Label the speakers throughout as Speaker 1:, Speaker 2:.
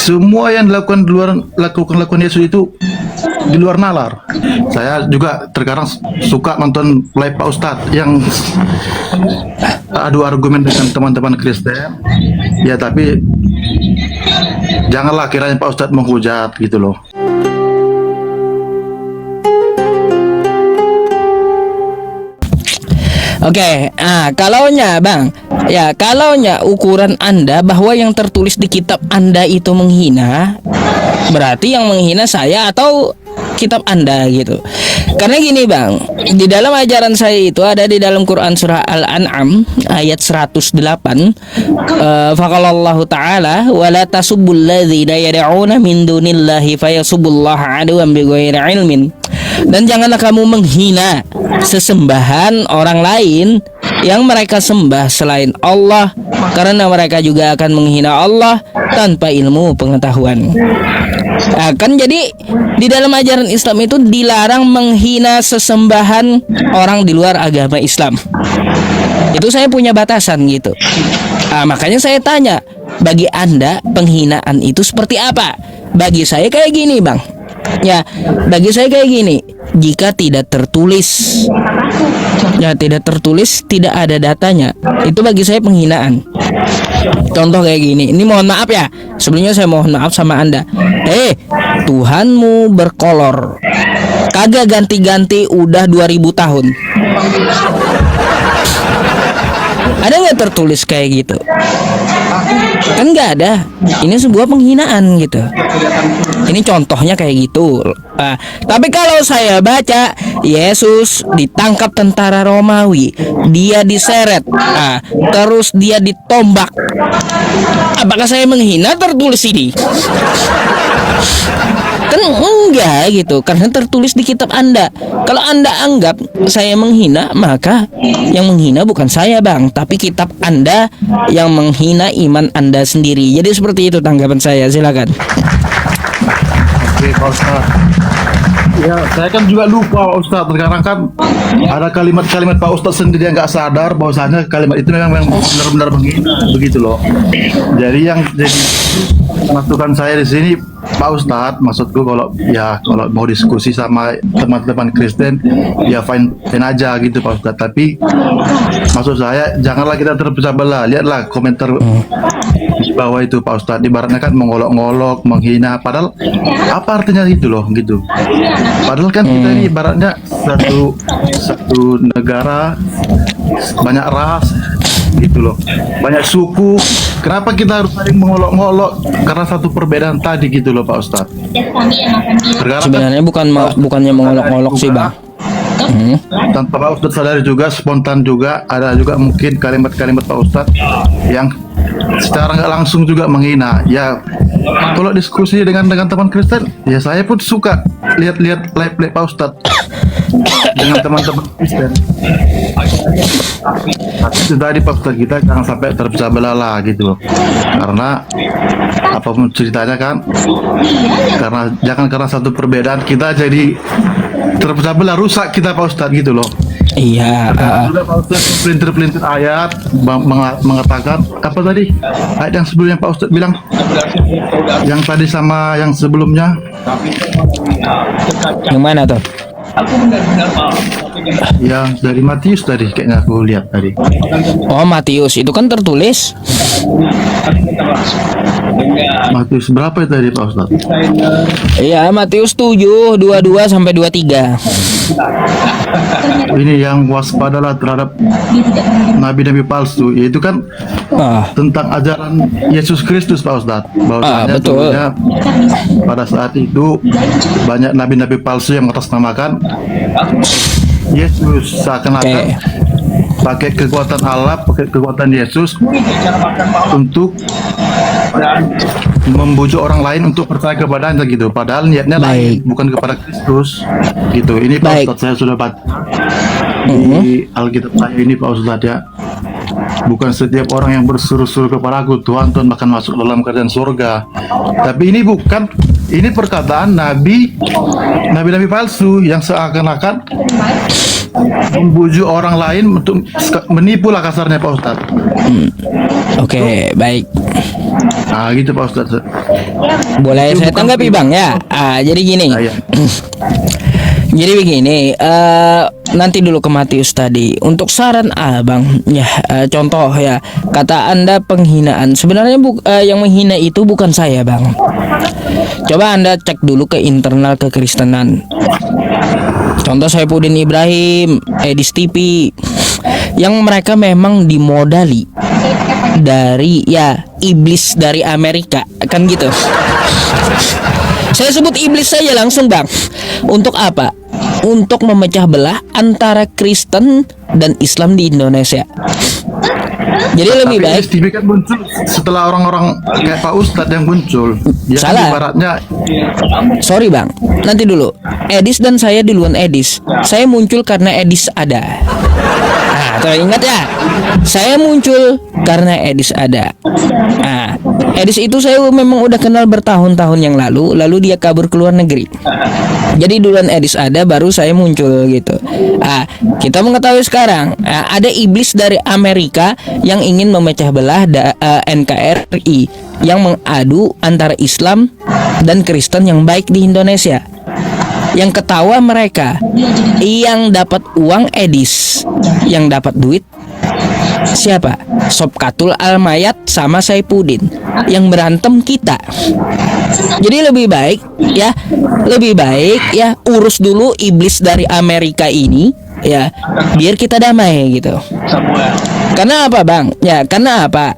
Speaker 1: semua yang dilakukan di luar lakukan Yesus itu di luar nalar. Saya juga terkadang suka nonton live Pak Ustadz yang adu argumen dengan teman-teman Kristen. Ya tapi janganlah kiranya Pak Ustadz menghujat gitu loh.
Speaker 2: Oke, kalaunya Bang, ya kalaunya ukuran Anda bahwa yang tertulis di kitab Anda itu menghina, berarti yang menghina saya atau kitab Anda gitu. Karena gini Bang, di dalam ajaran saya itu ada di dalam Quran surah Al-An'am ayat 108, faqalallahu ta'ala wala tasubbul ladzina yad'una min dunillahi fayasubbullaha aduwan bighairi ilmin. Dan janganlah kamu menghina sesembahan orang lain yang mereka sembah selain Allah, karena mereka juga akan menghina Allah tanpa ilmu pengetahuan. Kan jadi di dalam ajaran Islam itu dilarang menghina sesembahan orang di luar agama Islam. Itu saya punya batasan gitu. Makanya saya tanya, bagi Anda penghinaan itu seperti apa? Bagi saya kayak gini Bang. Ya, bagi saya kayak gini. Jika tidak tertulis, ya tidak tertulis, tidak ada datanya, itu bagi saya penghinaan. Contoh kayak gini. Ini mohon maaf ya, sebelumnya saya mohon maaf sama Anda. Tuhanmu berkolor, kagak ganti-ganti udah 2000 tahun. Ada nggak tertulis kayak gitu? Kan nggak ada. Ini sebuah penghinaan gitu. Ini contohnya kayak gitu. Tapi kalau saya baca Yesus ditangkap tentara Romawi, dia diseret, terus dia ditombak. Apakah saya menghina tertulis ini? Kan enggak gitu, karena tertulis di kitab Anda. Kalau Anda anggap saya menghina, maka yang menghina bukan saya Bang, tapi kitab Anda yang menghina iman Anda sendiri. Jadi seperti itu tanggapan saya, silakan.
Speaker 1: Oke Pak Ustadz. Ya, saya kan juga lupa Pak Ustadz. Terkadang kan ada kalimat-kalimat Pak Ustadz sendiri yang nggak sadar bahwasanya kalimat itu memang benar-benar menghina, begitu loh. Jadi masukan saya di sini Pak Ustadz, maksudku kalau mau diskusi sama teman-teman Kristen ya fine aja gitu Pak Ustadz. Tapi maksud saya janganlah kita terpecah belah. Lihatlah komentar di bawah itu Pak Ustadz, ibaratnya kan mengolok-ngolok, menghina. Padahal apa artinya itu loh gitu. Padahal kan kita ini ibaratnya satu negara, banyak ras gitu loh, banyak suku. Kenapa kita harus saling mengolok-ngolok karena satu perbedaan tadi gitu loh Pak Ustadz?
Speaker 2: Sebenarnya bukannya mengolok-ngolok sih Bang.
Speaker 1: Tanpa Pak Ustadz sadari juga, spontan juga, ada juga mungkin kalimat-kalimat Pak Ustadz yang secara nggak langsung juga menghina. Ya kalau diskusi dengan teman Kristen, ya saya pun suka lihat live Pak Ustadz dengan teman-teman Kristen. Itu tadi Pak Ustadz, kita jangan sampai terpecah belah lah gitu loh. Karena apapun ceritanya kan, karena satu perbedaan kita jadi terpecah belah, rusak kita Pak Ustadz gitu loh.
Speaker 2: Iya.
Speaker 1: Sudah Pak Ustadz pelintir ayat mengatakan apa tadi? Ayat yang sebelumnya Pak Ustadz bilang, yang tadi sama yang sebelumnya.
Speaker 2: Yang mana tuh?
Speaker 1: Yang dari Matius tadi kayaknya aku lihat tadi.
Speaker 2: Oh Matius, itu kan tertulis.
Speaker 1: Matius berapa itu tadi Pak Ustadz?
Speaker 2: Iya, Matius 7, 22 sampai 23.
Speaker 1: Ini yang waspadalah terhadap nabi-nabi palsu. Itu kan tentang ajaran Yesus Kristus Pak Ustadz. Bahwasanya
Speaker 2: betul.
Speaker 1: Pada saat itu banyak nabi-nabi palsu yang mengatasnamakan Yesus, seakan-akan pakai kekuatan Allah, pakai kekuatan Yesus untuk membujuk orang lain untuk percaya kepadanya gitu. Padahal niatnya lain, bukan kepada Kristus gitu. Ini Pak Ustadz, saya sudah baca di Alkitab saya ini Pak Ustadz ya. Bukan setiap orang yang berseru-seru kepada aku, Tuhan akan masuk dalam kerajaan surga. Tapi ini perkataan nabi palsu yang seakan-akan membujuk orang lain untuk menipu lah kasarnya Pak Ustadz.
Speaker 2: Oke, baik.
Speaker 1: Nah gitu Pak Ustadz.
Speaker 2: Boleh
Speaker 1: Itu
Speaker 2: saya
Speaker 1: bukan
Speaker 2: tanggapi Bang ya? Jadi gini.
Speaker 1: Nah, ya.
Speaker 2: Jadi begini, nanti dulu ke Matius tadi. Untuk saran Abang, ya contoh ya, kata Anda penghinaan. Sebenarnya yang menghina itu bukan saya, Bang. Coba Anda cek dulu ke internal kekristenan. Contoh Saifuddin Ibrahim, Edis TV, yang mereka memang dimodali dari ya iblis dari Amerika, kan gitu. Saya sebut iblis saja langsung Bang. Untuk apa? Untuk memecah belah antara Kristen dan Islam di Indonesia. Jadi lebih
Speaker 1: Tapi
Speaker 2: baik.
Speaker 1: STB kan muncul setelah orang-orang kayak Pak Ustadz yang muncul. Ya kan
Speaker 2: Salah.
Speaker 1: ibaratnya
Speaker 2: Sorry Bang, nanti dulu. Edis dan saya duluan Edis. Saya muncul karena Edis ada. Nah, tuh ingat ya. Saya muncul karena Edis ada. Nah, Edis itu saya memang udah kenal bertahun-tahun yang lalu. Lalu dia kabur ke luar negeri. Jadi duluan Edis ada, baru saya muncul gitu. Kita mengetahui sekarang ada iblis dari Amerika yang ingin memecah belah NKRI, yang mengadu antara Islam dan Kristen yang baik di Indonesia. Yang ketawa mereka, yang dapat uang Edis, yang dapat duit siapa? Sobkatul Almayat sama Saifuddin, yang berantem kita. Jadi lebih baik ya urus dulu iblis dari Amerika ini ya, biar kita damai gitu. Karena apa Bang? Ya karena apa?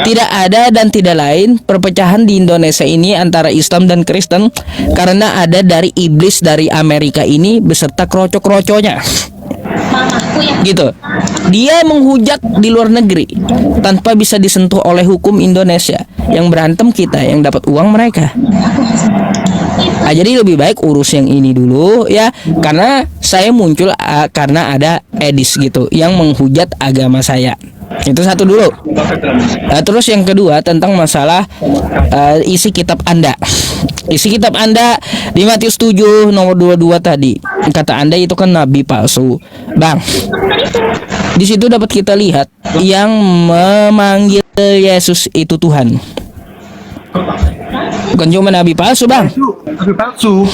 Speaker 2: Tidak ada dan tidak lain perpecahan di Indonesia ini antara Islam dan Kristen karena ada dari iblis dari Amerika ini beserta kroco-kroconya. Gitu. Dia menghujat di luar negeri tanpa bisa disentuh oleh hukum Indonesia. Yang berantem kita, yang dapat uang mereka. Jadi lebih baik urus yang ini dulu ya, karena saya muncul karena ada Edis gitu yang menghujat agama saya. Itu satu dulu. Terus yang kedua tentang masalah isi kitab Anda. Isi kitab Anda di Matius 7 nomor 22 tadi. Kata Anda itu kan nabi palsu. Bang, di situ dapat kita lihat yang memanggil Yesus itu Tuhan. Bukan cuma nabi palsu, Bang.
Speaker 1: itu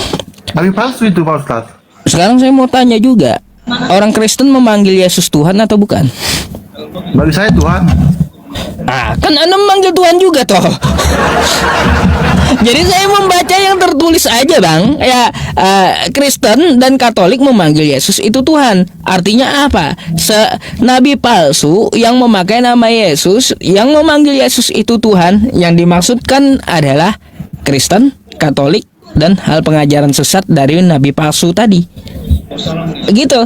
Speaker 1: nabi palsu itu Pak Ustadz.
Speaker 2: Sekarang saya mau tanya juga, orang Kristen memanggil Yesus Tuhan atau bukan?
Speaker 1: Bagi saya Tuhan.
Speaker 2: Kan Anda memanggil Tuhan juga toh. Jadi saya membaca yang tertulis aja Bang. Ya Kristen dan Katolik memanggil Yesus itu Tuhan. Artinya apa? Nabi palsu yang memakai nama Yesus, yang memanggil Yesus itu Tuhan, yang dimaksudkan adalah Kristen, Katolik, dan hal pengajaran sesat dari nabi palsu tadi. Gitu.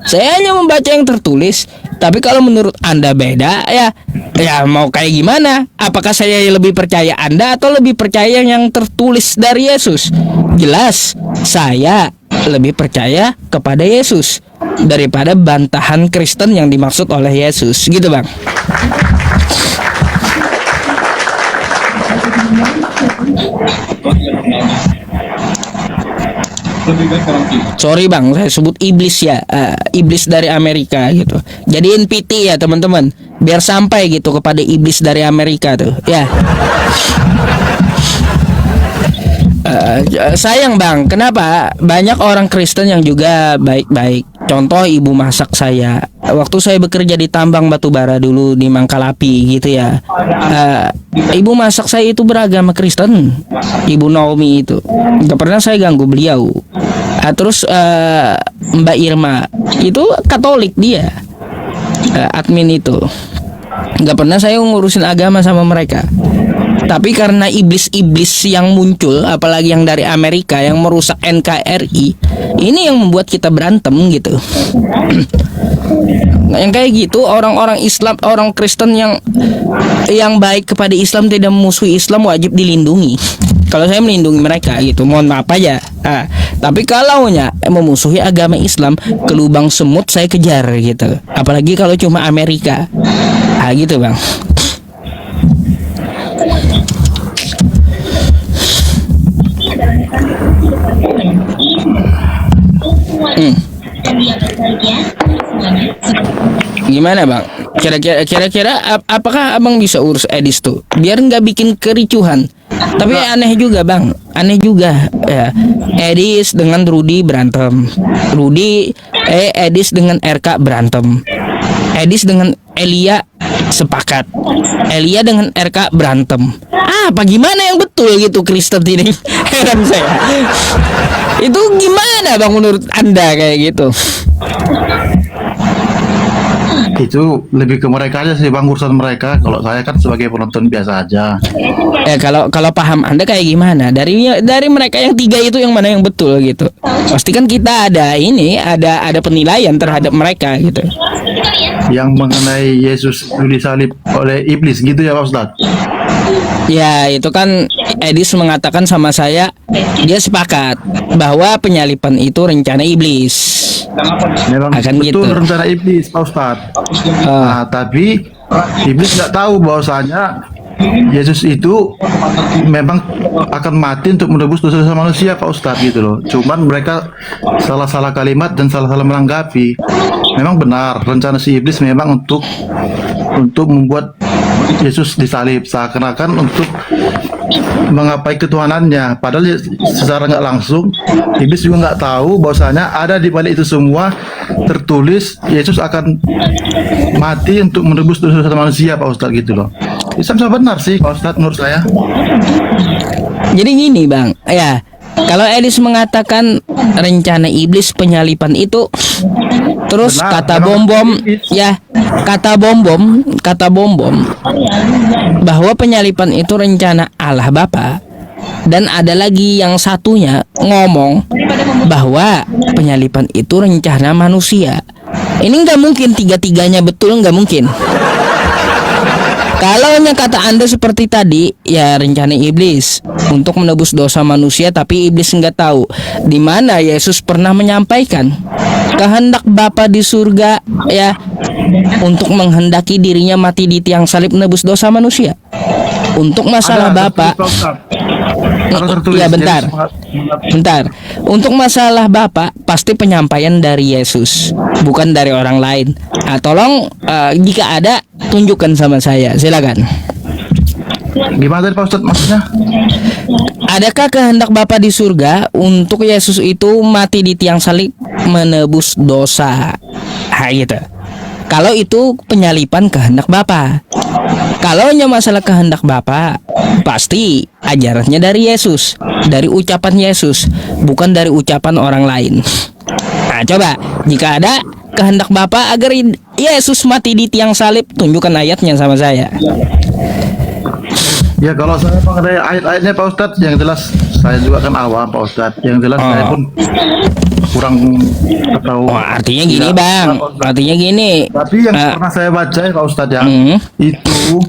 Speaker 2: Saya hanya membaca yang tertulis. Tapi kalau menurut Anda beda ya mau kayak gimana? Apakah saya lebih percaya Anda atau lebih percaya yang tertulis dari Yesus? Jelas saya lebih percaya kepada Yesus daripada bantahan Kristen yang dimaksud oleh Yesus. Gitu Bang. Sorry Bang, saya sebut iblis ya, iblis dari Amerika gitu. Jadiin PT ya teman-teman, biar sampai gitu kepada iblis dari Amerika tuh ya. Sayang Bang, kenapa banyak orang Kristen yang juga baik-baik. Contoh ibu masak saya, waktu saya bekerja di tambang batu bara dulu di Mangkalapi gitu ya. Ibu masak saya itu beragama Kristen, Ibu Naomi itu. Gak pernah saya ganggu beliau. Terus Mbak Irma itu Katolik dia, admin itu. Gak pernah saya ngurusin agama sama mereka. Tapi karena iblis-iblis yang muncul, apalagi yang dari Amerika yang merusak NKRI, ini yang membuat kita berantem gitu. Yang kayak gitu, orang-orang Islam, orang Kristen yang baik kepada Islam, tidak memusuhi Islam, wajib dilindungi. Kalau saya melindungi mereka gitu, mohon maaf aja. Tapi kalau memusuhi agama Islam, ke lubang semut saya kejar gitu. Apalagi kalau cuma Amerika. Gitu Bang. Gimana bang? Kira-kira apakah abang bisa urus Edis tuh? Biar nggak bikin kericuhan. Tapi aneh juga bang, aneh juga ya. Edis dengan Rudy berantem, Edis dengan RK berantem, Edis dengan Elia sepakat, Elia dengan RK berantem. Apa gimana yang betul gitu Kristen ini? Heran saya. Itu gimana bang menurut anda kayak gitu?
Speaker 1: Itu lebih ke mereka aja sih bang, urusan mereka. Kalau saya kan sebagai penonton biasa aja.
Speaker 2: Kalau paham anda kayak gimana? Dari mereka yang tiga itu yang mana yang betul gitu? Pasti kan kita ada penilaian terhadap mereka gitu.
Speaker 1: Yang mengenai Yesus itu disalib oleh iblis gitu ya Pak Ustadz?
Speaker 2: Ya itu kan Edis mengatakan sama saya, dia sepakat bahwa penyalipan itu rencana iblis.
Speaker 1: Memang
Speaker 2: Akan
Speaker 1: betul
Speaker 2: gitu.
Speaker 1: rencana iblis Pak Ustadz. Nah, tapi iblis nggak tahu bahwasanya Yesus itu memang akan mati untuk menebus dosa-dosa manusia Pak Ustadz gitu loh. Cuman mereka salah-salah kalimat dan salah-salah menanggapi. Memang benar rencana si iblis memang untuk membuat Yesus disalib seakan-akan untuk mengapai ketuhanannya. Padahal secara nggak langsung iblis juga nggak tahu bahwasanya ada di balik itu semua tertulis Yesus akan mati untuk menebus dosa-dosa manusia Pak Ustadz gitu loh. Bisa benar sih Pak Ustadz menurut saya.
Speaker 2: Jadi gini bang, ya kalau Edis mengatakan rencana iblis penyalipan itu, terus
Speaker 1: Benar,
Speaker 2: kata
Speaker 1: memang
Speaker 2: bom
Speaker 1: iblis.
Speaker 2: ya kata bom bahwa penyalipan itu rencana Allah Bapa, dan ada lagi yang satunya ngomong bahwa penyalipan itu rencana manusia. Ini nggak mungkin tiga-tiganya betul, nggak mungkin. Kalau kata anda seperti tadi, ya rencana iblis untuk menebus dosa manusia, tapi iblis nggak tahu di mana Yesus pernah menyampaikan kehendak Bapa di surga ya untuk menghendaki dirinya mati di tiang salib menebus dosa manusia. Untuk masalah
Speaker 1: Ada
Speaker 2: Bapa,
Speaker 1: tertulis, Pak Ustadz. Ada tertulis,
Speaker 2: iya bentar.
Speaker 1: Yesus
Speaker 2: Bentar. Untuk masalah Bapak pasti penyampaian dari Yesus, bukan dari orang lain. Tolong jika ada tunjukkan sama saya. Silakan.
Speaker 1: Gimana tadi Pak Ustadz maksudnya?
Speaker 2: Adakah kehendak Bapa di surga untuk Yesus itu mati di tiang salib menebus dosa? Gitu. Kalau itu penyalipan kehendak Bapa. Kalau masalah kehendak Bapa, pasti ajarannya dari Yesus, dari ucapan Yesus, bukan dari ucapan orang lain. Nah, coba jika ada kehendak Bapa agar Yesus mati di tiang salib, tunjukkan ayatnya sama saya.
Speaker 1: Ya kalau saya mengenai ayat-ayatnya Pak Ustadz, yang jelas saya juga kan awam Pak Ustadz. Yang jelas saya pun kurang tahu.
Speaker 2: Oh, artinya gini bang, artinya gini.
Speaker 1: Tapi yang pernah saya baca ya Pak Ustadz ya, itu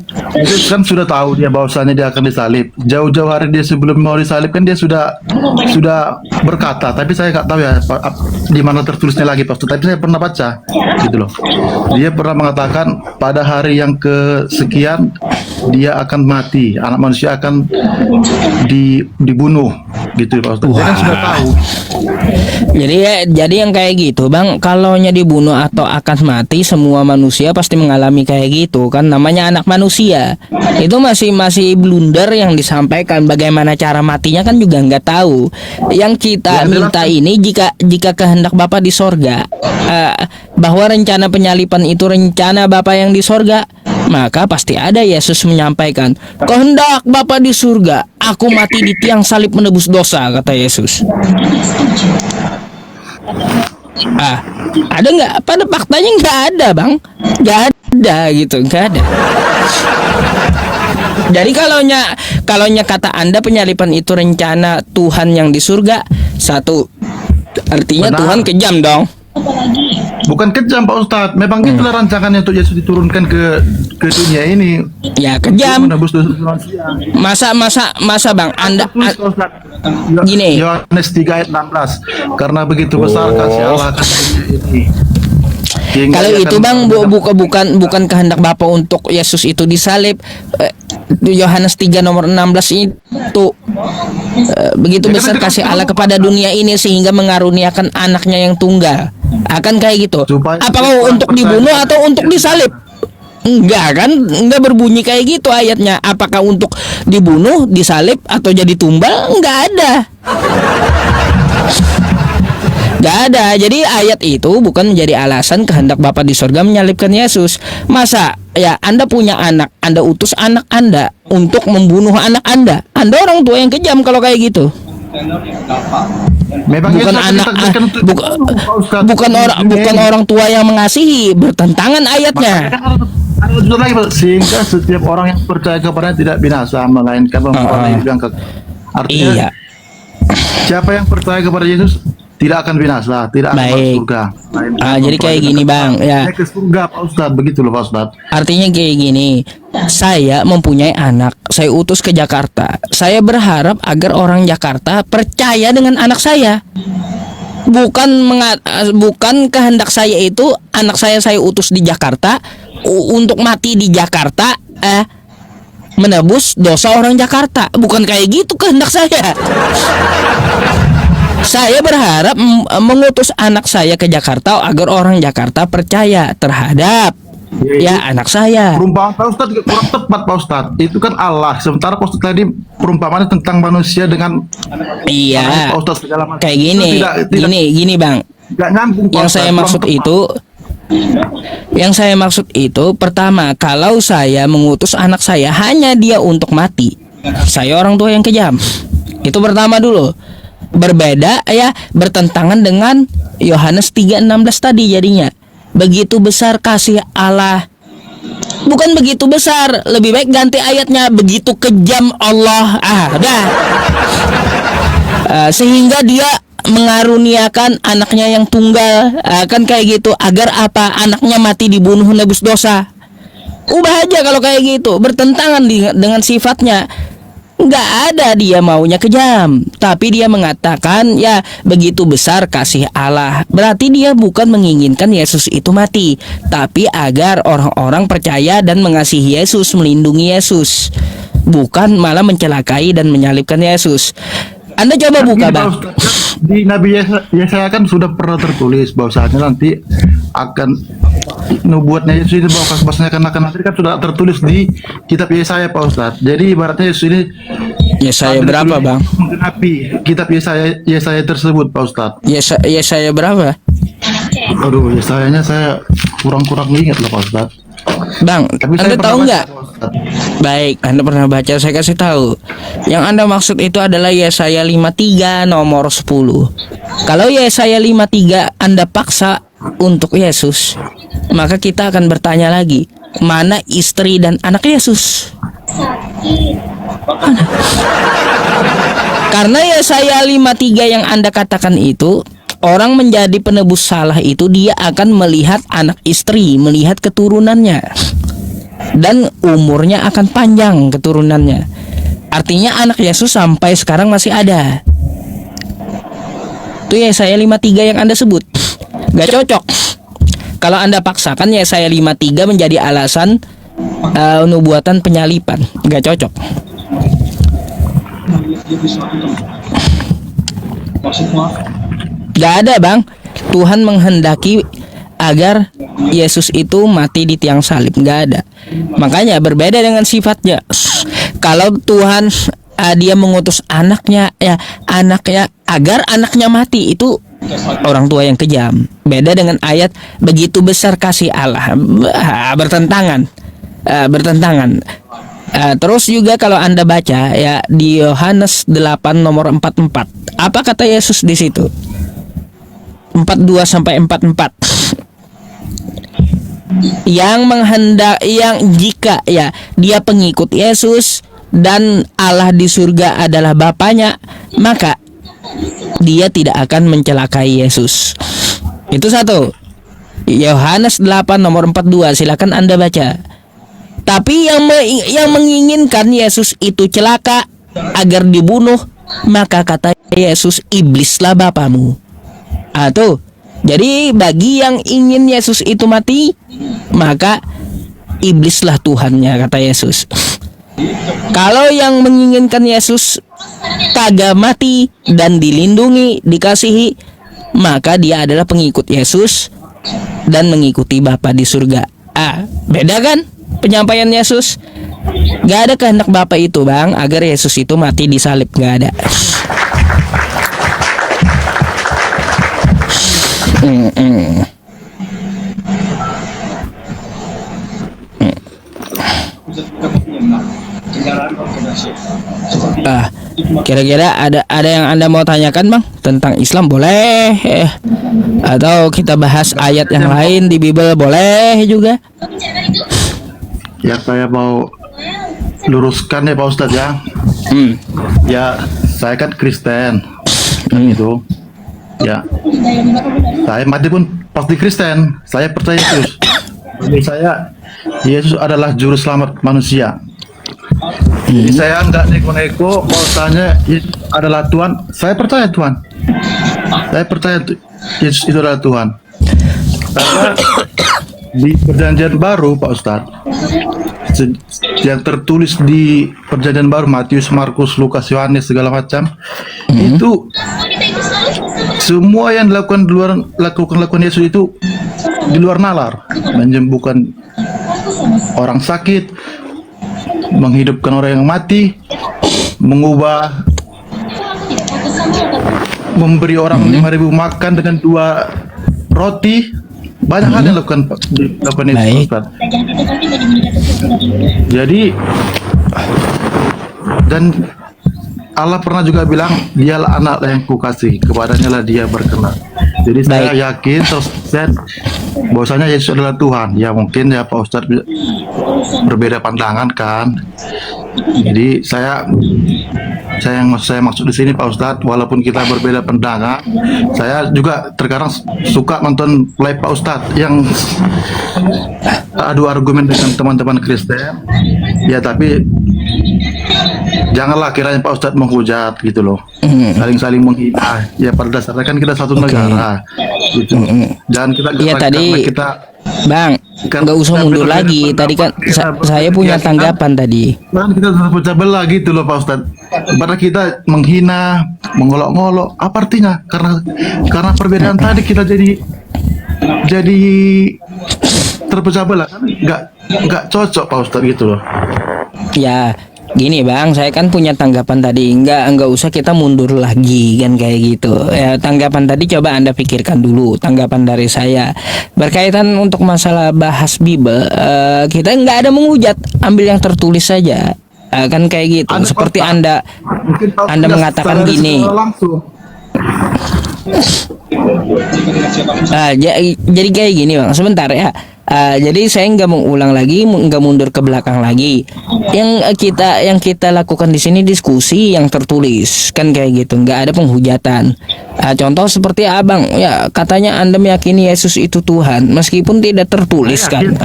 Speaker 1: kan sudah tahu dia bahwasanya dia akan disalib. Jauh-jauh hari dia sebelum mau disalib kan dia sudah berkata. Tapi saya nggak tahu ya di mana tertulisnya lagi Pak Ustadz. Tapi saya pernah baca gitu loh. Dia pernah mengatakan pada hari yang kesekian dia akan mati, anak manusia akan dibunuh gitu Pak Ustadz. Saya kan sudah tahu.
Speaker 2: Jadi yang kayak gitu bang, kalaunya dibunuh atau akan mati, semua manusia pasti mengalami kayak gitu kan, namanya anak manusia. Itu masih blunder yang disampaikan. Bagaimana cara matinya kan juga nggak tahu. Yang kita minta ini jika kehendak Bapa di sorga, bahwa rencana penyalipan itu rencana Bapa yang di sorga, maka pasti ada Yesus menyampaikan kehendak Bapa di surga, aku mati di tiang salib menebus dosa, kata Yesus. Ada nggak? Pada faktanya nggak ada bang, nggak ada gitu, nggak ada. Jadi kalaunya kata anda penyalipan itu rencana Tuhan yang di surga, satu artinya
Speaker 1: Benar.
Speaker 2: Tuhan kejam dong.
Speaker 1: Bukan kejam Pak Ustadz, memang itulah rancangannya untuk Yesus diturunkan ke dunia ini.
Speaker 2: Ya kejam.
Speaker 1: Menebus dosa manusia.
Speaker 2: Masa bang anda
Speaker 1: Tertulis, Pak Ustadz.
Speaker 2: Gini.
Speaker 1: Yohanes 3 ayat 16. Karena begitu besar kasih Allah akan dunia ini. Sehingga
Speaker 2: kalau
Speaker 1: ia
Speaker 2: itu
Speaker 1: akan
Speaker 2: bang
Speaker 1: menghadap-
Speaker 2: bukan kehendak Bapa untuk Yesus itu disalib. Yohanes 3 nomor 16 itu begitu besar kasih Allah kepada dunia ini sehingga mengaruniakan anaknya yang tunggal. Akan kayak gitu.
Speaker 1: Supaya
Speaker 2: Apakah
Speaker 1: orang
Speaker 2: untuk
Speaker 1: percaya
Speaker 2: dibunuh
Speaker 1: kepada
Speaker 2: atau untuk disalib? Enggak kan, enggak berbunyi kayak gitu ayatnya. Apakah untuk dibunuh, disalib, atau jadi tumbal? Enggak ada. Enggak ada. Jadi ayat itu bukan menjadi alasan kehendak Bapa di surga menyalibkan Yesus. Masa ya Anda punya anak, Anda utus anak Anda untuk membunuh anak Anda? Anda orang tua yang kejam kalau kayak gitu.
Speaker 1: Memang
Speaker 2: Bukan
Speaker 1: Yesus
Speaker 2: anak
Speaker 1: ditakdirkan untuk dibunuh, Pak Ustadz.
Speaker 2: bukan orang tua yang mengasihi, bertentangan ayatnya.
Speaker 1: Ada unsur lagi, Pak. Sehingga setiap orang yang percaya kepadanya tidak binasa, melainkan memperoleh hidup yang kekal. Artinya,
Speaker 2: Iya.
Speaker 1: siapa yang percaya kepada Yesus tidak akan binasa, tidak akan masuk
Speaker 2: Baik.
Speaker 1: surga.
Speaker 2: Jadi kayak gini, Bang, ya.
Speaker 1: Naik ke surga, Pak Ustadz. Begitu loh, Pak Ustadz.
Speaker 2: Artinya kayak gini, saya mempunyai anak, saya utus ke Jakarta. Saya berharap agar orang Jakarta percaya dengan anak saya. Bukan kehendak saya itu anak saya utus di Jakarta untuk mati di Jakarta, menebus dosa orang Jakarta. Bukan kayak gitu kehendak saya. Saya berharap mengutus anak saya ke Jakarta agar orang Jakarta percaya terhadap ya anak saya.
Speaker 1: Perumpamaan Pak Ustadz juga kurang tepat, Pak Ustadz. Itu kan Allah. Sementara Pak Ustadz tadi perumpamaan tentang manusia dengan
Speaker 2: Iya.
Speaker 1: Pak Ustadz segala macam.
Speaker 2: Kayak gini,
Speaker 1: Itu tidak
Speaker 2: gini Bang.
Speaker 1: tidak nyambung, Pak
Speaker 2: Yang
Speaker 1: Ustadz.
Speaker 2: saya
Speaker 1: Kurang
Speaker 2: maksud
Speaker 1: tepat.
Speaker 2: itu, pertama, kalau saya mengutus anak saya hanya dia untuk mati, saya orang tua yang kejam. Itu pertama dulu. Berbeda ya, bertentangan dengan Yohanes 3:16 tadi jadinya. Begitu besar kasih Allah. Bukan begitu besar, lebih baik ganti ayatnya, begitu kejam Allah. Dah. Sehingga dia mengaruniakan anaknya yang tunggal, kan kayak gitu, agar apa? Anaknya mati dibunuh nebus dosa. Ubah aja kalau kayak gitu, bertentangan dengan sifatnya. Nggak ada dia maunya kejam, tapi dia mengatakan ya begitu besar kasih Allah. Berarti dia bukan menginginkan Yesus itu mati, tapi agar orang-orang percaya dan mengasihi Yesus, melindungi Yesus, bukan malah mencelakai dan menyalibkan Yesus. Anda coba buka,
Speaker 1: Ini, Pak
Speaker 2: Bang.
Speaker 1: Ustadz, di Nabi Yesaya kan sudah pernah tertulis bahwasanya nanti akan nubuatnya Yesus ini bahwasanya akan nanti kan sudah tertulis di kitab Yesaya, Pak Ustadz. Jadi ibaratnya Yesus ini
Speaker 2: Yesaya berapa, Bang?
Speaker 1: menggenapi kitab Yesaya tersebut, Pak Ustadz.
Speaker 2: Yesaya berapa?
Speaker 1: Aduh, Yesayanya saya kurang-kurang ingat loh, Pak Ustadz.
Speaker 2: Bang,
Speaker 1: Tapi
Speaker 2: Anda
Speaker 1: saya pernah
Speaker 2: tahu
Speaker 1: baca,
Speaker 2: nggak?
Speaker 1: Pak Ustadz.
Speaker 2: Baik, Anda pernah baca, saya kasih tahu. Yang Anda maksud itu adalah Yesaya 53 nomor 10. Kalau Yesaya 53 Anda paksa untuk Yesus, maka kita akan bertanya lagi, mana istri dan anak Yesus? Mana? Karena Yesaya 53 yang Anda katakan itu, orang menjadi penebus salah itu dia akan melihat anak istri, melihat keturunannya, dan umurnya akan panjang keturunannya. Artinya anak Yesus sampai sekarang masih ada. Itu Yesaya 53 yang Anda sebut. Gak cocok. Kalau Anda paksakan Yesaya 53 menjadi alasan nubuatan penyalipan, gak cocok. Gak ada, Bang. Tuhan menghendaki agar Yesus itu mati di tiang salib, nggak ada. Makanya berbeda dengan sifatnya. Kalau Tuhan dia mengutus anaknya agar anaknya mati, itu orang tua yang kejam. Beda dengan ayat begitu besar kasih Allah, bertentangan. Terus juga kalau Anda baca ya di Yohanes 8 nomor 44, apa kata Yesus di situ? 42 sampai 44. Yang jika ya dia pengikut Yesus dan Allah di surga adalah Bapanya, maka dia tidak akan mencelakai Yesus. Itu satu. Yohanes 8 nomor 42, silakan Anda baca. Tapi yang menginginkan Yesus itu celaka agar dibunuh, maka kata Yesus, iblislah bapamu. Tuh. Jadi bagi yang ingin Yesus itu mati, maka iblislah Tuhannya, kata Yesus. Kalau yang menginginkan Yesus kagak mati dan dilindungi, dikasihi, maka dia adalah pengikut Yesus dan mengikuti Bapa di surga. Beda kan penyampaian Yesus? Gak ada kehendak Bapa itu, Bang, agar Yesus itu mati di salib. Gak ada. Kira-kira ada yang Anda mau tanyakan, Bang, tentang Islam? Boleh, atau kita bahas ayat yang lain di Bible, boleh juga.
Speaker 1: Ya, saya mau luruskan ya Pak Ustadz ya. Ya, saya kan Kristen gitu. Ya, saya mati pun pasti Kristen. Saya percaya Yesus. Bagi saya, Yesus adalah juru selamat manusia. Jadi saya nggak neko-neko bahwasanya Yesus adalah Tuhan. Saya percaya Tuhan. Saya percaya Yesus itu adalah Tuhan. Karena di Perjanjian Baru, Pak Ustadz, yang tertulis di Perjanjian Baru, Matius, Markus, Lukas, Yohanes, segala macam, itu semua yang lakukan Yesus itu di luar nalar, menyembuhkan orang sakit, menghidupkan orang yang mati, memberi orang 5.000 makan dengan 2 roti. Banyak hal yang dilakukan Yesus, Ustaz. Jadi, dan Allah pernah juga bilang, dialah anak yang kukasih, kepadanya lah dia berkenan. Jadi saya yakin 100% bahwasanya Yesus adalah Tuhan. Ya mungkin ya Pak Ustadz berbeda pandangan kan. Jadi saya maksud di sini Pak Ustadz, walaupun kita berbeda pandangan, saya juga terkadang suka nonton live Pak Ustadz yang adu argumen dengan teman-teman Kristen. Ya tapi janganlah kiranya Pak Ustadz menghujat gitu loh, saling menghina. Ya pada dasarnya kan kita satu negara gitu. Dan kita
Speaker 2: Bang, nggak usah mundur lagi. Tadi kan saya punya tanggapan tadi.
Speaker 1: Kan kita harus pecah belah gitu loh Pak Ustadz. Pada kita menghina, mengolok-ngolok, apa artinya? Karena perbedaan tadi kita jadi terpecah belah. Nggak cocok Pak Ustadz gitu loh.
Speaker 2: Ya, gini Bang, saya kan punya tanggapan tadi. Nggak usah kita mundur lagi kan kayak gitu. Ya, tanggapan tadi coba Anda pikirkan dulu. Tanggapan dari saya berkaitan untuk masalah bahas Bible, kita nggak ada menghujat, ambil yang tertulis saja. Kan kayak gitu. Seperti Anda mengatakan gini. Jadi kayak gini Bang, sebentar ya. Jadi saya nggak mau ulang lagi, nggak mundur ke belakang lagi. Yang kita lakukan di sini diskusi yang tertulis kan kayak gitu, nggak ada penghujatan. Contoh seperti Abang, ya katanya Anda meyakini Yesus itu Tuhan meskipun tidak tertulis kan.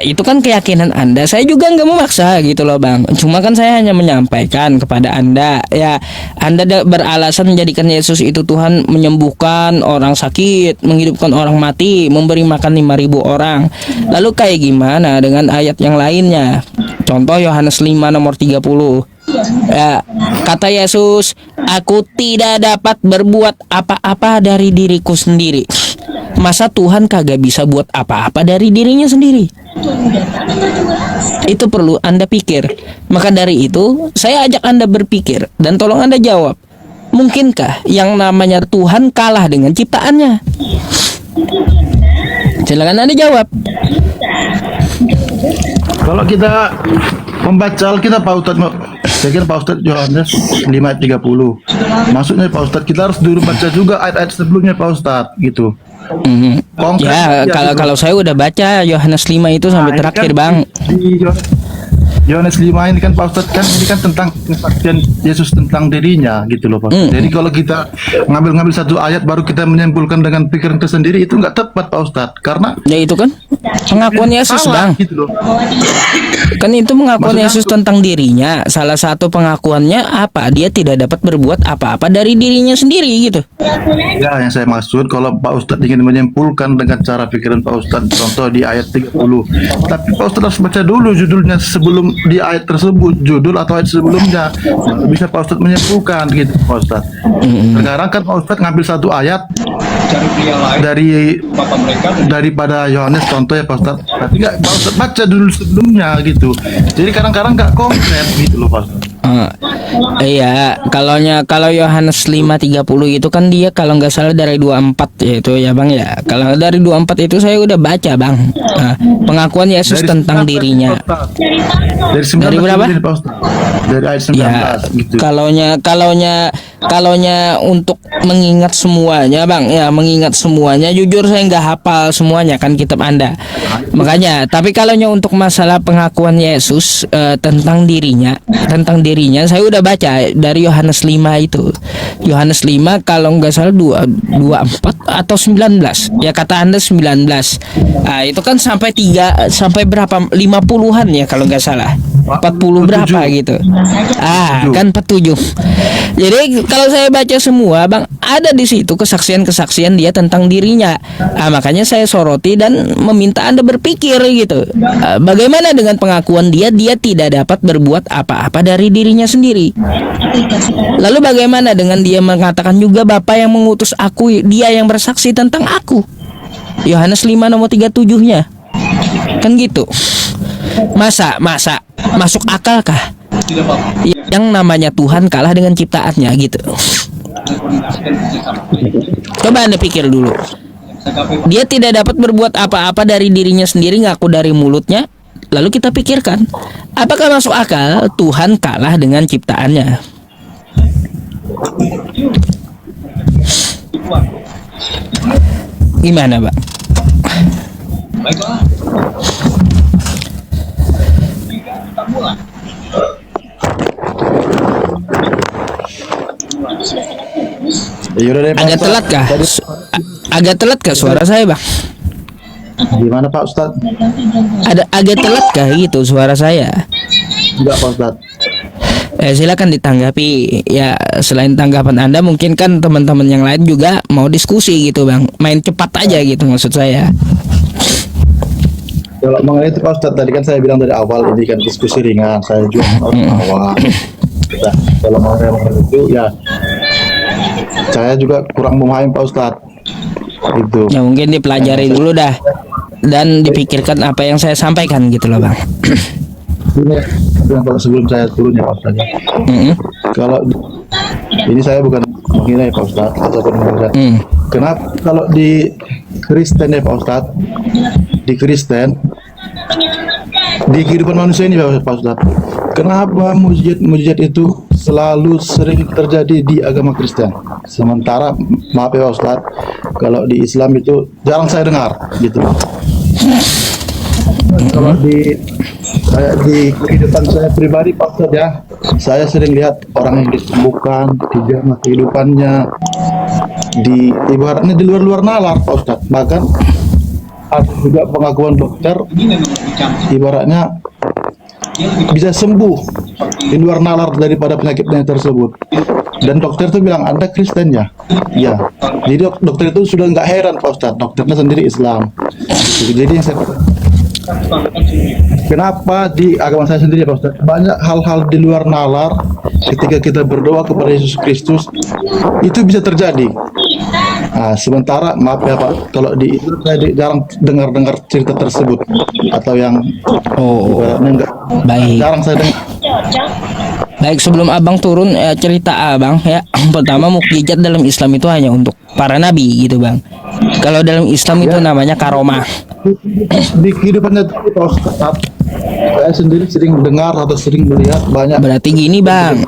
Speaker 2: Itu kan keyakinan Anda. Saya juga nggak memaksa gitu loh Bang. Cuma kan saya hanya menyampaikan kepada Anda, ya Anda beralasan menjadikan Yesus itu Tuhan, menyembuhkan orang sakit, menghidupkan orang mati, memberi makan 5.000 orang. Lalu kayak gimana dengan ayat yang lainnya? Contoh Yohanes 5 nomor 30. Ya, kata Yesus, aku tidak dapat berbuat apa-apa dari diriku sendiri. Masa Tuhan kagak bisa buat apa-apa dari dirinya sendiri? Itu perlu Anda pikir. Maka dari itu, saya ajak Anda berpikir dan tolong Anda jawab. Mungkinkah yang namanya Tuhan kalah dengan ciptaannya? Silakan Anda jawab.
Speaker 1: Kalau kita membaca Alkitab Pak Ustadz, saya kira Pak Ustadz Yohanes 5:30. Maksudnya Pak Ustadz kita harus dulu baca juga ayat-ayat sebelumnya Pak Ustadz gitu.
Speaker 2: Ya, kalau saya udah baca Yohanes 5 itu sampai terakhir Bang.
Speaker 1: Yohanes 5 ini kan Pak Ustadz kan ini kan tentang kesaksian Yesus tentang dirinya gitu loh Pak. Jadi kalau kita ngambil satu ayat baru kita menyimpulkan dengan pikiran kita sendiri itu nggak tepat Pak Ustadz, karena
Speaker 2: ya itu kan pengakuan Yesus Bang
Speaker 1: gitu loh.
Speaker 2: Kan itu pengakuan Yesus tentang dirinya. Salah satu pengakuannya apa? Dia tidak dapat berbuat apa-apa dari dirinya sendiri gitu.
Speaker 1: Ya, yang saya maksud kalau Pak Ustadz ingin menyimpulkan dengan cara pikiran Pak Ustadz, contoh di ayat 30. Tapi Pak Ustadz harus baca dulu judulnya sebelum di ayat tersebut, judul atau ayat sebelumnya. Bisa Pak Ustadz menyimpulkan gitu Pak Ustadz. Sekarang kan Pak Ustadz ngambil satu ayat dari daripada Yohanes contoh ya Pak Ustadz. Tapi nggak Pak Ustadz baca dulu sebelumnya gitu. Jadi kadang-kadang nggak konkret gitu loh Pak Ustadz.
Speaker 2: Iya, kalau Yohanes 5:30 itu kan dia kalau nggak salah dari 24 ya itu ya Bang ya. Kalau dari 24 itu saya udah baca Bang. Nah, pengakuan Yesus
Speaker 1: Dari
Speaker 2: tentang
Speaker 1: 19,
Speaker 2: dirinya.
Speaker 1: Pak Ustadz. Dari 19
Speaker 2: Dari berapa?
Speaker 1: ini, Pak Ustadz. Dari ayat 19
Speaker 2: Ya,
Speaker 1: gitu.
Speaker 2: kalaunya untuk mengingat semuanya Bang, ya mengingat semuanya jujur saya nggak hafal semuanya kan kitab Anda. Makanya, tapi kalaunya untuk masalah pengakuan Yesus tentang dirinya saya udah baca dari Yohanes 5 itu. Yohanes 5 kalau nggak salah 24 atau 19. Ya kata Anda 19. Nah, itu kan sampai berapa? 50-an ya kalau nggak salah. 40 berapa gitu. Kan 47. Jadi kalau saya baca semua Bang, ada di situ kesaksian-kesaksian dia tentang dirinya. Makanya saya soroti dan meminta Anda berpikir gitu. Bagaimana dengan pengakuan dia tidak dapat berbuat apa-apa dari dirinya sendiri. Lalu bagaimana dengan dia mengatakan juga Bapa yang mengutus aku, dia yang bersaksi tentang aku. Yohanes 5 nomor 37-nya. Kan gitu. Masa masuk akalkah yang namanya Tuhan kalah dengan ciptaannya gitu. Coba Anda pikir dulu. Dia tidak dapat berbuat apa-apa dari dirinya sendiri, ngaku dari mulutnya. Lalu kita pikirkan, apakah masuk akal Tuhan kalah dengan ciptaannya? Gimana, Pak? Agak telat kah? Agak telat kah suara saya, Bang?
Speaker 1: Gimana Pak Ustadz?
Speaker 2: Agak telat kah gitu suara saya?
Speaker 1: Enggak Pak Ustadz.
Speaker 2: Silakan ditanggapi. Ya, selain tanggapan Anda, mungkin kan teman-teman yang lain juga mau diskusi gitu, Bang. Main cepat aja gitu maksud saya.
Speaker 1: Kalau mengenai itu Pak Ustadz, tadi kan saya bilang dari awal ini kan diskusi ringan. Saya juga awal. Nah, kalau mengenai itu ya saya juga kurang memahami Pak Ustadz. Itu.
Speaker 2: Ya mungkin dipelajari dulu dah dan dipikirkan apa yang saya sampaikan gitu loh Bang.
Speaker 1: Kalau sebelum saya turun ya Pak Ustadz. Kalau ini saya bukan menghina ya Pak Ustadz ataupun menghina. Kenapa kalau di Kristen ya Pak Ustadz, di Kristen, di kehidupan manusia ini Pak Ustadz, kenapa mujizat itu selalu sering terjadi di agama Kristen? Sementara maaf ya Pak Ustadz, kalau di Islam itu jarang saya dengar gitu. Kalau di kehidupan saya pribadi Pak Ustadz ya, saya sering lihat orang yang disembuhkan di dalam kehidupannya, ibaratnya di luar nalar Pak Ustadz. Bahkan ada juga pengakuan dokter ibaratnya bisa sembuh di luar nalar daripada penyakitnya tersebut. Dan dokter itu bilang, Anda Kristen ya? Ya. Jadi dokter itu sudah nggak heran Pak Ustadz, dokternya sendiri Islam. Jadi yang saya kenapa di agama saya sendiri Pak Ustadz, banyak hal-hal di luar nalar ketika kita berdoa kepada Yesus Kristus itu bisa terjadi. Nah, sementara maaf ya Pak, kalau di Islam saya jarang dengar cerita tersebut atau yang enggak.
Speaker 2: Baik.
Speaker 1: Jarang saya dengar.
Speaker 2: Baik, sebelum Abang turun cerita Abang ya. Pertama, mukjizat dalam Islam itu hanya untuk para nabi gitu Bang. Kalau dalam Islam itu namanya karomah.
Speaker 1: Di kehidupannya Pak Ustadz, saya sendiri sering dengar atau sering melihat banyak.
Speaker 2: Berarti gini Bang.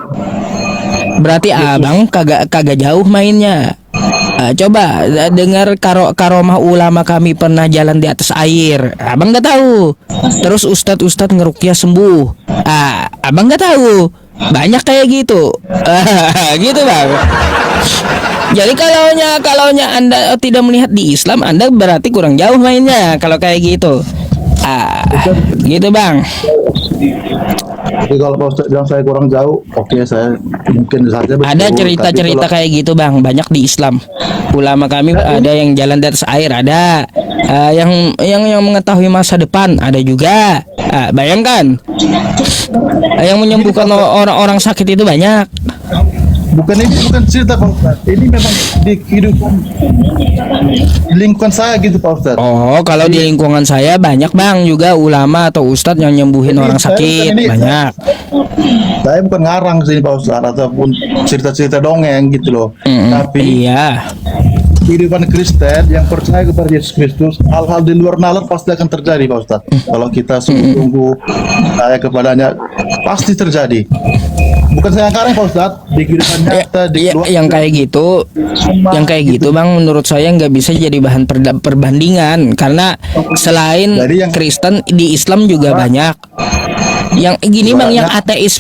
Speaker 2: Berarti Abang kagak jauh mainnya. Coba dengar karomah ulama kami pernah jalan di atas air. Abang nggak tahu. Terus ustadz ngerukyah sembuh. Abang nggak tahu. Banyak kayak gitu. Gitu Bang. Jadi kalaunya Anda tidak melihat di Islam, Anda berarti kurang jauh mainnya kalau kayak gitu. Gitu bang.
Speaker 1: Tapi kalau Pak Ustadz bilang saya kurang jauh, oke, saya mungkin saja betul.
Speaker 2: Ada cerita-cerita
Speaker 1: Tapi
Speaker 2: kayak gitu bang, banyak di Islam. Ulama kami ada yang jalan di atas air, ada yang mengetahui masa depan, ada juga. Bayangkan, yang menyembuhkan orang-orang sakit itu banyak.
Speaker 1: bukan cerita Pak Ustadz. Ini memang di kehidupan di lingkungan saya gitu Pak Ustadz.
Speaker 2: Oh, kalau di lingkungan saya banyak bang juga ulama atau ustadz yang nyembuhin
Speaker 1: Jadi
Speaker 2: orang
Speaker 1: saya
Speaker 2: sakit,
Speaker 1: bukan ini,
Speaker 2: banyak.
Speaker 1: Saya bukan ngarang sini Pak Ustadz ataupun cerita-cerita dongeng gitu loh. Tapi
Speaker 2: Iya.
Speaker 1: kehidupan Kristen yang percaya kepada Yesus Kristus, hal-hal di luar nalar pasti akan terjadi Pak Ustadz. Kalau kita sungguh-sungguh percaya kepadanya, pasti terjadi. Bukan saya ngarang Pak Ustadz, di kehidupan nyata, di keluarga.
Speaker 2: Yang kayak gitu bang, menurut saya nggak bisa jadi bahan perbandingan karena selain
Speaker 1: Jadi yang-
Speaker 2: Kristen di Islam juga banyak. Yang gini bang, yang ateis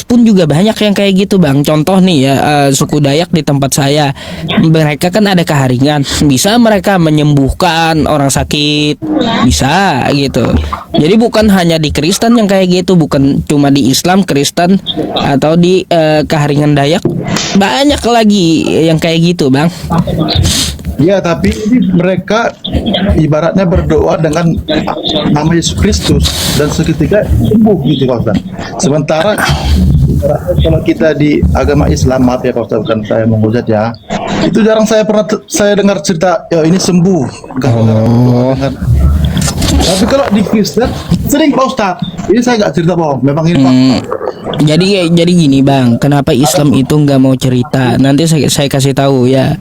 Speaker 2: pun juga banyak yang kayak gitu bang. Contoh nih ya, suku Dayak di tempat saya, mereka kan ada keharingan, bisa mereka menyembuhkan orang sakit, bisa gitu. Jadi bukan hanya di Kristen yang kayak gitu, bukan cuma di Islam, Kristen atau di keharingan Dayak, banyak lagi yang kayak gitu bang.
Speaker 1: Iya, tapi ini mereka ibaratnya berdoa dengan nama Yesus Kristus dan seketika sembuh gitu Pak Ustaz. Sementara ibaratnya kalau kita di agama Islam, maaf ya Pak Ustaz, bukan saya menghujat ya, itu jarang saya dengar cerita, ya ini sembuh. Dengar. Tapi kalau di Kristen sering Pak Ustaz. Ini saya nggak cerita bohong, memang ini fakta.
Speaker 2: Jadi gini bang, kenapa Islam itu nggak mau cerita? Nanti saya kasih tahu ya.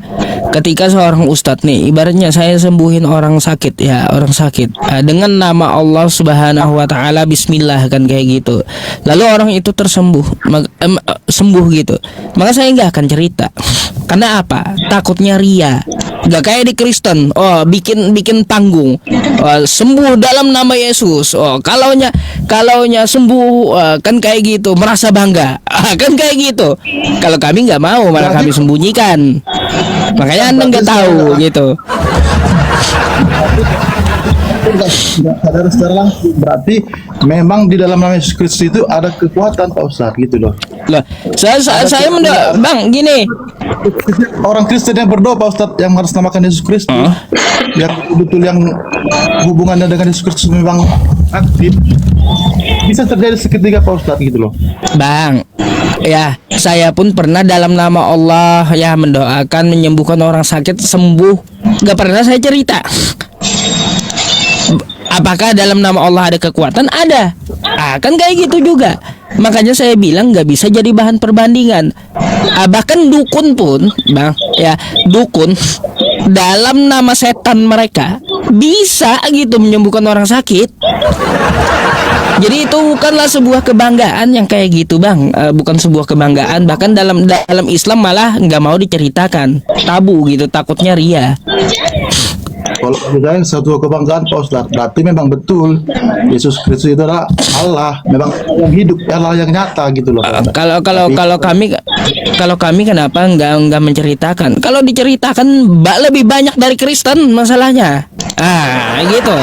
Speaker 2: Ketika seorang ustadz nih, ibaratnya saya sembuhin orang sakit ya, orang sakit dengan nama Allah Subhanahu Wa Taala, Bismillah kan kayak gitu. Lalu orang itu sembuh gitu, maka saya nggak akan cerita. Karena apa? Takutnya ria. Gak kayak di Kristen. Oh, bikin panggung. Oh, sembuh dalam nama Yesus. Oh, kalaunya sembuh kan kayak gitu, merasa bangga. Kan kayak gitu. Kalau kami nggak mau, malah kami sembunyikan. Makanya Anda nggak tahu gitu.
Speaker 1: Nggak sadar secara langsung, berarti memang di dalam nama Yesus Kristus itu ada kekuatan Pak Ustaz gitu loh.
Speaker 2: Loh, saya Bang, gini.
Speaker 1: Orang Kristen yang berdoa Pak Ustaz yang harus namakan Yesus Kristus, yang betul yang hubungannya dengan Yesus Kristus memang aktif, bisa terjadi seketika Pak Ustaz gitu loh.
Speaker 2: Bang, ya saya pun pernah dalam nama Allah ya mendoakan menyembuhkan orang sakit sembuh. Gak pernah saya cerita. Apakah dalam nama Allah ada kekuatan? Ada. Kan kayak gitu juga. Makanya saya bilang nggak bisa jadi bahan perbandingan. Bahkan dukun pun, bang, ya dukun dalam nama setan mereka bisa gitu menyembuhkan orang sakit. Jadi itu bukanlah sebuah kebanggaan yang kayak gitu bang, bukan sebuah kebanggaan. Bahkan dalam Islam malah nggak mau diceritakan, tabu gitu, takutnya ria.
Speaker 1: Kalau saya satu kebanggaan Pak Ustaz, berarti memang betul Yesus Kristus itu adalah Allah, memang yang hidup, Allah yang nyata gitu loh.
Speaker 2: Kalau kami kenapa nggak menceritakan? Kalau diceritakan lebih banyak dari Kristen masalahnya. Gitu.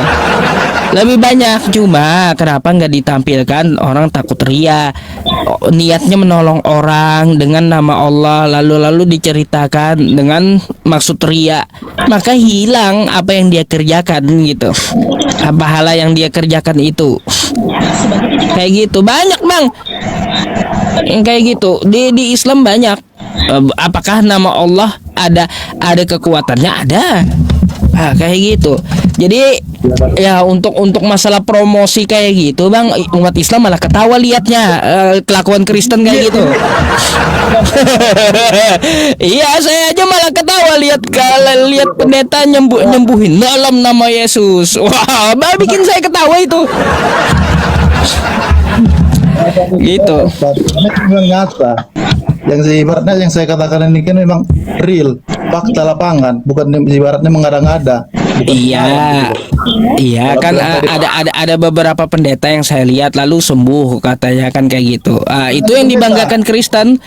Speaker 2: Lebih banyak, cuma kenapa nggak ditampilkan? Orang takut ria, niatnya menolong orang dengan nama Allah, lalu diceritakan dengan maksud ria, maka hilang apa yang dia kerjakan gitu, pahala yang dia kerjakan itu. Kayak gitu banyak bang, yang kayak gitu di Islam banyak. Apakah nama Allah ada kekuatannya? Ada. Kayak gitu. Jadi ya untuk masalah promosi kayak gitu bang, umat Islam malah ketawa liatnya kelakuan Kristen kayak gitu. Iya, saya aja malah ketawa lihat pendeta nyembuhin dalam nama Yesus. Wah, malah bikin saya ketawa itu. Gitu.
Speaker 1: Memang nyata. Yang ibaratnya yang saya katakan ini kan memang real, fakta lapangan, bukan ibaratnya mengada-ngada.
Speaker 2: Iya, iya kan ada beberapa pendeta yang saya lihat lalu sembuh katanya kan kayak gitu. Itu yang dibanggakan Kristen.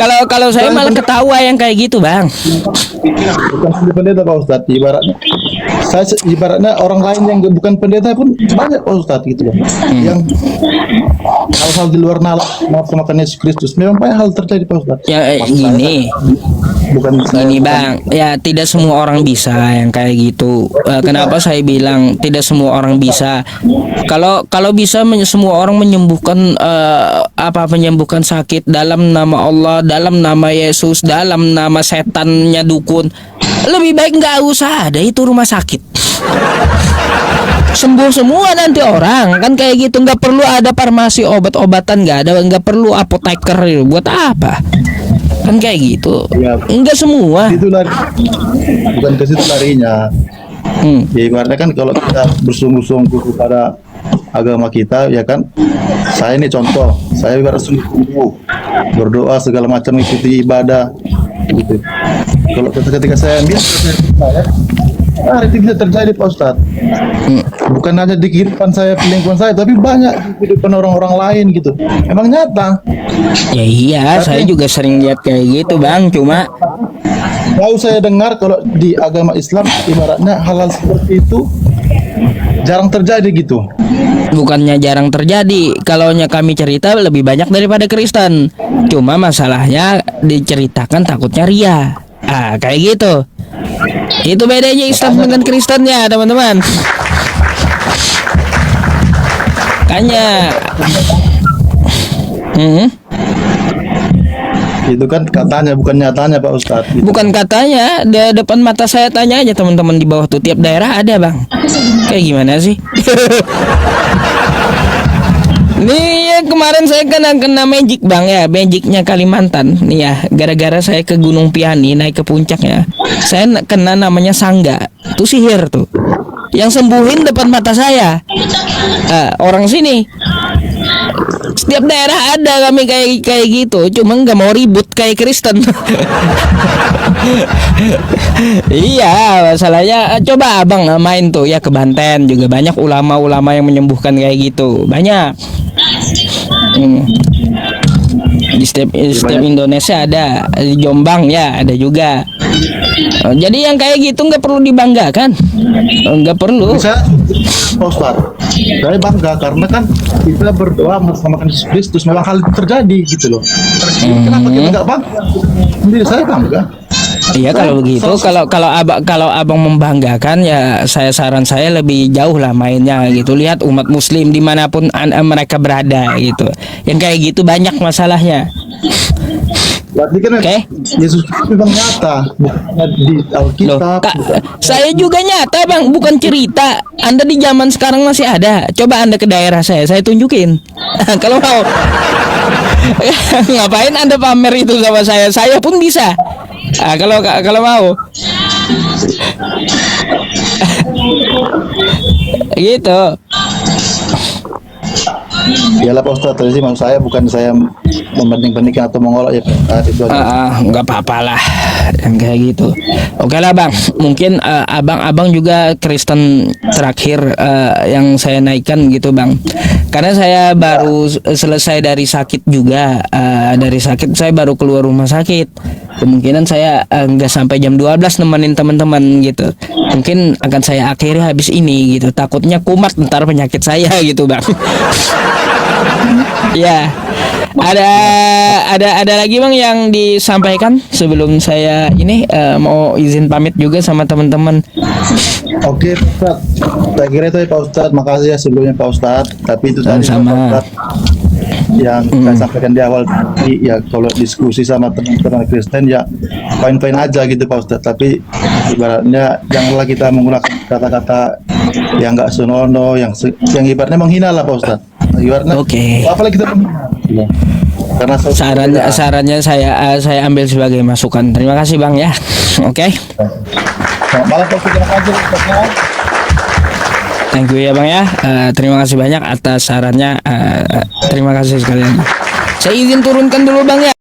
Speaker 2: Kalau saya malah ketawa yang kayak gitu, Bang.
Speaker 1: Bukan pendeta Pak Ustadz, ibaratnya orang lain yang bukan pendeta pun banyak Pak Ustadz gitu loh. Yang hal-hal di luar nalar sama Yesus Kristus memang banyak hal terjadi Pak Ustadz.
Speaker 2: Ya ini.
Speaker 1: Bukan saya,
Speaker 2: Ini
Speaker 1: bukan-
Speaker 2: Bang, ya tidak semua orang bisa yang kayak gitu. Kenapa saya bilang tidak semua orang bisa? Kalau bisa semua orang menyembuhkan menyembuhkan sakit dalam nama Allah, dalam nama Yesus, dalam nama setannya dukun, lebih baik nggak usah ada itu rumah sakit. Sembuh semua nanti orang kan kayak gitu, nggak perlu ada farmasi obat-obatan, nggak perlu apoteker, buat apa? Kan kayak gitu.
Speaker 1: Ya.
Speaker 2: Enggak semua.
Speaker 1: Itu lari, bukan ke situ larinya. Ya ibaratnya kan kalau kita bersungguh-sungguh kepada agama kita, ya kan, saya ini contoh, saya ibarat sungguh-sungguh berdoa segala macam, ikuti ibadah gitu. Kalau ketika saya ambil itu bisa terjadi Pak Ustadz. Bukan hanya di kehidupan saya, di lingkungan saya, tapi banyak di kehidupan orang-orang lain gitu. Emang nyata.
Speaker 2: Ya iya, saya juga sering lihat kayak gitu Bang. Cuma
Speaker 1: Tahu saya dengar kalau di agama Islam ibaratnya hal-hal seperti itu jarang terjadi gitu.
Speaker 2: bukannya jarang terjadi. Kalaunya kami cerita lebih banyak daripada Kristen. Cuma masalahnya diceritakan takutnya ria. Kayak gitu. Itu bedanya Islam dengan Kristennya, teman-teman. Kayaknya
Speaker 1: Itu kan katanya, bukan nyatanya Pak Ustadz gitu.
Speaker 2: bukan katanya, di depan mata saya, tanya aja teman-teman di bawah tuh, tiap daerah ada Bang. Kayak gimana sih? Nih ya, kemarin saya kena magic Bang ya, magicnya Kalimantan. Nih ya, gara-gara saya ke Gunung Piani, naik ke puncaknya, saya kena namanya sangga. Itu sihir tuh. Yang sembuhin depan mata saya. Orang sini. Setiap daerah ada kami kayak gitu, cuma nggak mau ribut kayak Kristen. Iya, masalahnya coba abang main tuh ya ke Banten, juga banyak ulama-ulama yang menyembuhkan kayak gitu, banyak. Di setiap Indonesia ada, di Jombang ya ada juga. Jadi yang kayak gitu nggak perlu dibanggakan, nggak perlu.
Speaker 1: Bisa Pak Ustadz, saya bangga karena kan kita berdoa bersama Yesus Kristus, memang hal itu terjadi gitu loh. Kenapa kita nggak bangga? Sendiri saya bangga.
Speaker 2: Iya kalau begitu, kalau abang membanggakan ya, saran saya lebih jauh lah mainnya gitu. Lihat umat Muslim dimanapun mereka berada gitu. Yang kayak gitu banyak masalahnya.
Speaker 1: Berarti kan Yesus Kristus memang nyata, bukan di
Speaker 2: Loh,
Speaker 1: Alkitab.
Speaker 2: saya juga nyata Bang, bukan cerita. Anda di zaman sekarang masih ada. Coba Anda ke daerah saya tunjukin. Kalau mau. Ngapain Anda pamer itu sama saya? Saya pun bisa. Kalau mau. Gitu.
Speaker 1: Iyalah Pak Ustadz, tadi sih maksud saya bukan saya membanding-bandingkan atau mengolok ya Pak. Itu aja.
Speaker 2: Nggak apa-apa lah yang kayak gitu. Oke lah Bang, mungkin abang juga Kristen terakhir yang saya naikkan gitu Bang, karena saya baru selesai dari sakit juga. Dari sakit saya baru keluar rumah sakit, kemungkinan saya nggak sampai jam 12 nemenin teman-teman gitu. Mungkin akan saya akhiri habis ini gitu, takutnya kumat ntar penyakit saya gitu Bang. Ya, ada lagi Bang yang disampaikan sebelum saya ini mau izin pamit juga sama teman-teman.
Speaker 1: Oke Pak Ustadz, saya kira itu ya Pak Ustadz, makasih ya sebelumnya Pak Ustadz. Tapi itu tadi Pak
Speaker 2: Sama-sama.
Speaker 1: Ustadz yang saya sampaikan di awal tadi, ya kalau diskusi sama teman-teman Kristen ya fine-fine aja gitu Pak Ustadz. Tapi ibaratnya janganlah kita menggunakan kata-kata yang nggak senonoh, yang ibaratnya menghina lah Pak Ustadz. Ibaratnya,
Speaker 2: Oke.
Speaker 1: apalagi kita menghina. Ya. Karena
Speaker 2: Sarannya saya ambil sebagai masukan. Terima kasih Bang ya. Oke.
Speaker 1: Selamat malam Pak Ustadz, terima kasih Pak Ustadz.
Speaker 2: Thank you ya Bang ya. Terima kasih banyak atas sarannya. Terima kasih sekalian. Saya izin turunkan dulu Bang ya.